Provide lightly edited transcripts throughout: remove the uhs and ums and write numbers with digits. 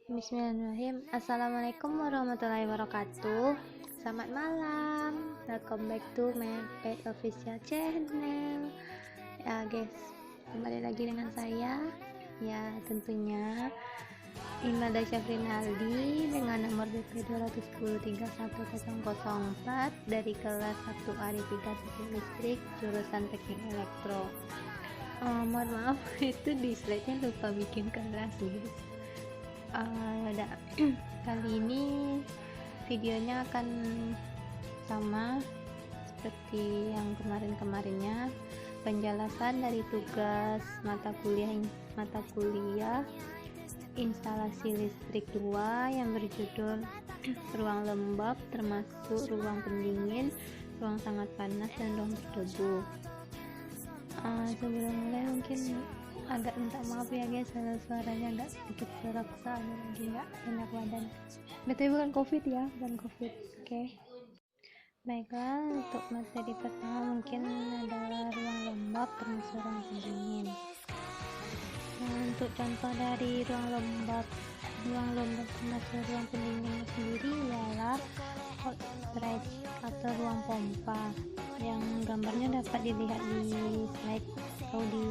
Bismillahirrahmanirrahim. Assalamualaikum warahmatullahi wabarakatuh. Selamat malam. Welcome back to my page official channel. Ya guys, kembali lagi dengan saya. Ya tentunya Imelda Syafrin Aldi dengan nomor BP 2103104 dari kelas 1A di 3 Sipil Listrik jurusan Teknik Elektro. Mohon maaf itu di slide-nya lupa bikin keras guys. Yaudah, kali ini videonya akan sama seperti yang kemarin-kemarinnya, penjelasan dari tugas mata kuliah instalasi listrik 2 yang berjudul ruang lembab termasuk ruang pendingin, ruang sangat panas dan ruang berdebu. Sebelum mulai mungkin agak minta maaf ya guys, suaranya agak sedikit serak soalnya lagi nggak enak badan. Betul bukan covid ya, bukan covid. Oke. Baiklah, untuk materi pertama mungkin adalah ruang lembab termasuk ruang pendingin. Nah, untuk contoh dari ruang lembab termasuk ruang pendingin sendiri ialah hot storage atau ruang pompa yang gambarnya dapat dilihat di slide atau di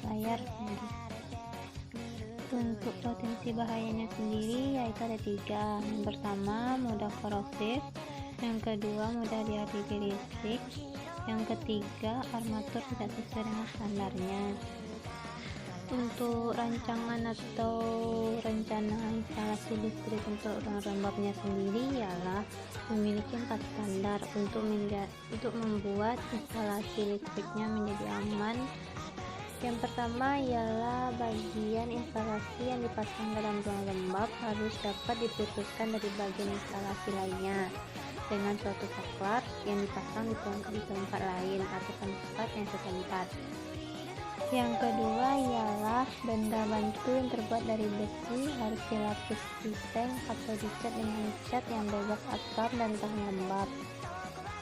layar. Untuk potensi bahayanya sendiri yaitu ada 3. Yang pertama, mudah korosif, yang kedua, mudah deakrasi listrik, yang ketiga, armatur tidak sesuai dengan standarnya. Untuk rancangan atau rencana instalasi listrik untuk ruang lembabnya sendiri ialah memiliki 4 standar untuk membuat instalasi listriknya menjadi aman. Yang pertama ialah bagian instalasi yang dipasang dalam ruang lembab harus dapat diputuskan dari bagian instalasi lainnya dengan suatu saklar yang dipasang di tempat lain atau tempat yang setempat. Yang kedua ialah benda bantu yang terbuat dari besi harus dilapis seng atau dicat dengan cat yang bebas atap dan tahan lembab.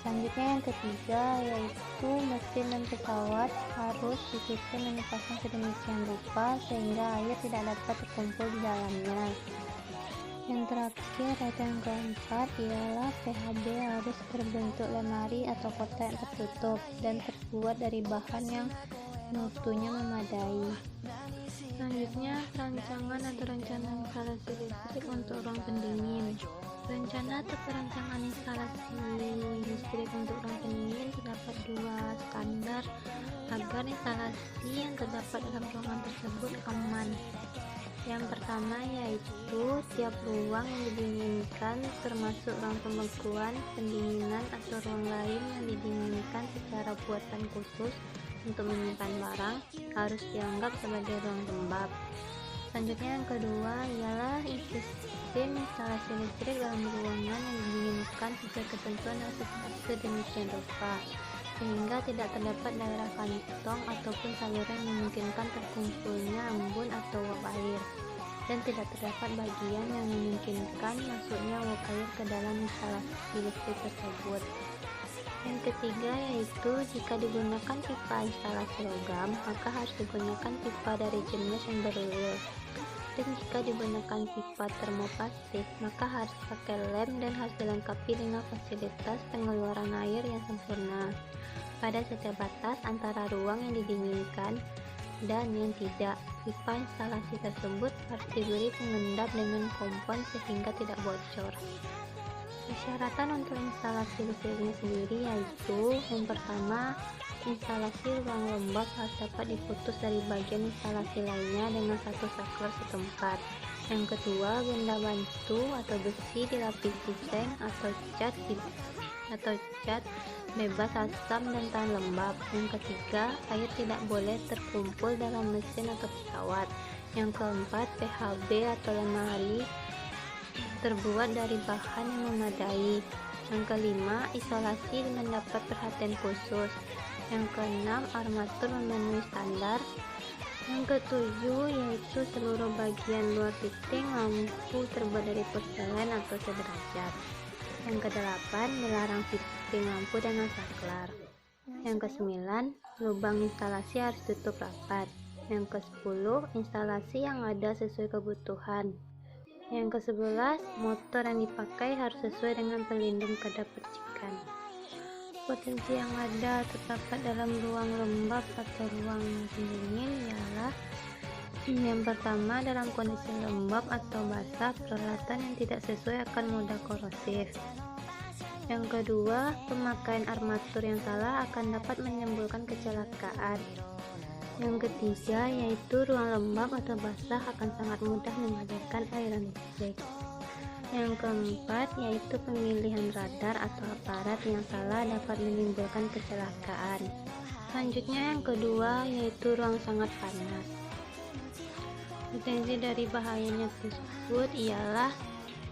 Selanjutnya yang ketiga yaitu mesin dan pesawat harus disusun dan dipasang sedemikian rupa sehingga air tidak dapat terkumpul di dalamnya. Yang terakhir atau yang keempat ialah PHB harus berbentuk lemari atau kotak yang tertutup dan terbuat dari bahan yang mutunya memadai. Selanjutnya rancangan atau rencana instalasi listrik untuk ruang pendingin. Rencana atau perancangan instalasi listrik untuk ruang pendingin terdapat 2 standar agar instalasi yang terdapat dalam ruangan tersebut aman. Yang pertama yaitu tiap ruang yang didinginkan termasuk ruang pembekuan, pendinginan atau ruang lain yang didinginkan secara buatan khusus untuk menyimpan barang harus dianggap sebagai ruang lembab. Selanjutnya yang kedua ialah sistem instalasi listrik dalam ruangan yang didinginkan sesuai ketentuan dan sedemikian rupa sehingga tidak terdapat daerah kantong ataupun saluran yang memungkinkan terkumpulnya embun atau uap air, dan tidak terdapat bagian yang memungkinkan masuknya uap air ke dalam instalasi listrik tersebut. Yang ketiga yaitu jika digunakan pipa instalasi logam maka harus digunakan pipa dari jenis yang beruril, dan jika digunakan pipa termoplastik maka harus pakai lem dan harus dilengkapi dengan fasilitas pengeluaran air yang sempurna pada setiap batas antara ruang yang didinginkan dan yang tidak. Pipa instalasi tersebut harus diberi pengendap dengan kompon sehingga tidak bocor. Persyaratan untuk instalasi listriknya sendiri yaitu yang pertama, instalasi ruang lembab harus dapat diputus dari bagian instalasi lainnya dengan satu saklar setempat. Yang kedua, benda bantu atau besi dilapisi seng atau cat bebas asam dan tahan lembab. Yang ketiga, air tidak boleh terkumpul dalam mesin atau pesawat. Yang keempat, PHB atau lemari terbuat dari bahan yang memadai. Yang kelima, isolasi mendapat perhatian khusus. Yang keenam, armatur memenuhi standar. Yang ketujuh yaitu seluruh bagian luar fitting lampu terbuat dari porselen atau sederajat. Yang kedelapan, melarang fitting lampu dengan saklar. Yang kesembilan, lubang instalasi harus tutup rapat. Yang ke-10, instalasi yang ada sesuai kebutuhan. Yang ke-11, motor yang dipakai harus sesuai dengan pelindung kedap percikan. Potensi yang ada terdapat dalam ruang lembab atau ruang pendingin ialah: yang pertama, dalam kondisi lembab atau basah, peralatan yang tidak sesuai akan mudah korosif. Yang kedua, pemakaian armatur yang salah akan dapat menimbulkan kecelakaan. Yang ketiga, yaitu ruang lembab atau basah akan sangat mudah mengalirkan aliran listrik. Yang keempat, yaitu pemilihan radar atau aparat yang salah dapat menimbulkan kecelakaan. Selanjutnya yang kedua, yaitu ruang sangat panas. Potensi dari bahayanya tersebut ialah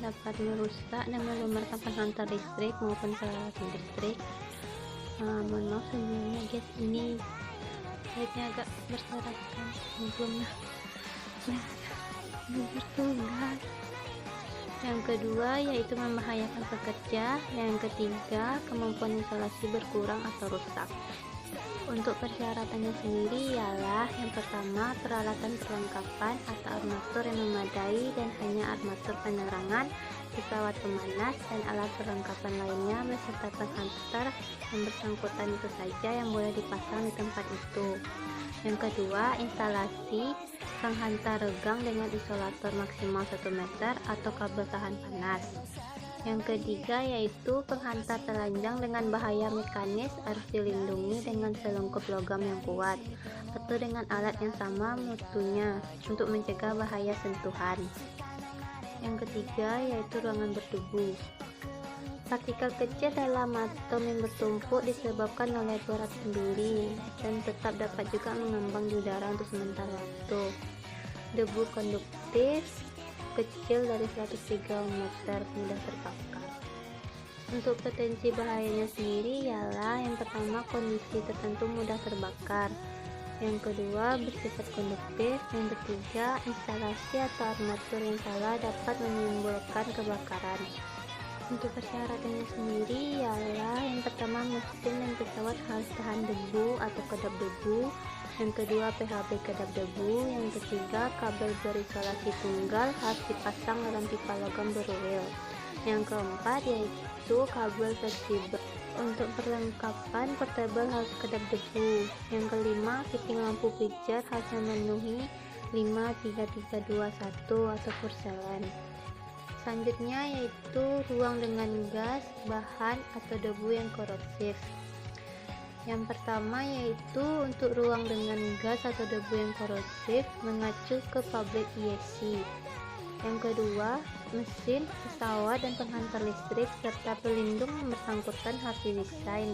dapat merusak dan melumarkan penghantar listrik maupun peralatan listrik. Mohon maaf sebelumnya guys, ini baiknya agak berserakan, belum bertugas. Yang kedua, yaitu membahayakan pekerja. Yang ketiga, kemampuan instalasi berkurang atau rusak. Untuk persyaratannya sendiri ialah: yang pertama, peralatan perlengkapan atau armatur yang memadai dan hanya armatur penerangan, pesawat pemanas, dan alat perlengkapan lainnya beserta penghantar yang bersangkutan itu saja yang boleh dipasang di tempat itu. Yang kedua, instalasi penghantar regang dengan isolator maksimal 1 meter atau kabel tahan panas. Yang ketiga, yaitu penghantar telanjang dengan bahaya mekanis harus dilindungi dengan selengkup logam yang kuat atau dengan alat yang sama mutunya untuk mencegah bahaya sentuhan. Yang ketiga, yaitu ruangan berdebu. Partikel kecil dalam atom yang bertumpuk disebabkan oleh berat sendiri dan tetap dapat juga mengambang di udara untuk sementara waktu. Debu konduktif kecil dari 103 meter mudah terbakar. Untuk potensi bahayanya sendiri ialah: yang pertama, kondisi tertentu mudah terbakar. Yang kedua, bersifat konduktif. Yang ketiga, instalasi atau armatur yang salah dapat menimbulkan kebakaran. Untuk persyaratannya sendiri ialah: yang pertama, mesin dan pesawat harus tahan debu atau kedap debu. Yang kedua, PHB kedap debu. Yang ketiga, kabel berisolasi tunggal harus dipasang dalam pipa logam beruil. Yang keempat, yaitu kabel fleksibel. Untuk perlengkapan portable harus kedap debu. Yang kelima, fitting lampu pijar harus memenuhi 53321 atau porselen. Selanjutnya yaitu ruang dengan gas, bahan, atau debu yang korosif. Yang pertama, yaitu untuk ruang dengan gas atau debu yang korosif mengacu ke pabrik IEC. Yang kedua, mesin, pesawat, dan penghantar listrik serta pelindung yang bersangkutan harus didesain,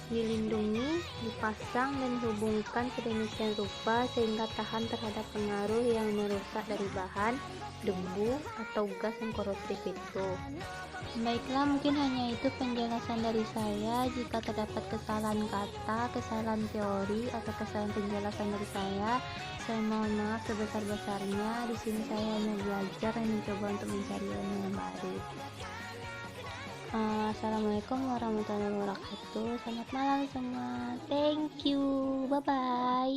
dilindungi, dipasang, dan dihubungkan sedemikian rupa sehingga tahan terhadap pengaruh yang merusak dari bahan, debu, atau gas yang korosif itu. Baiklah, mungkin hanya itu penjelasan dari saya. Jika terdapat kesalahan kata, kesalahan teori, atau kesalahan penjelasan dari saya mohon maaf sebesar-besarnya. Di sini saya hanya belajar dan mencoba untuk mencari ilmu yang baru. Assalamualaikum warahmatullahi wabarakatuh. Selamat malam semua. Thank you. Bye bye.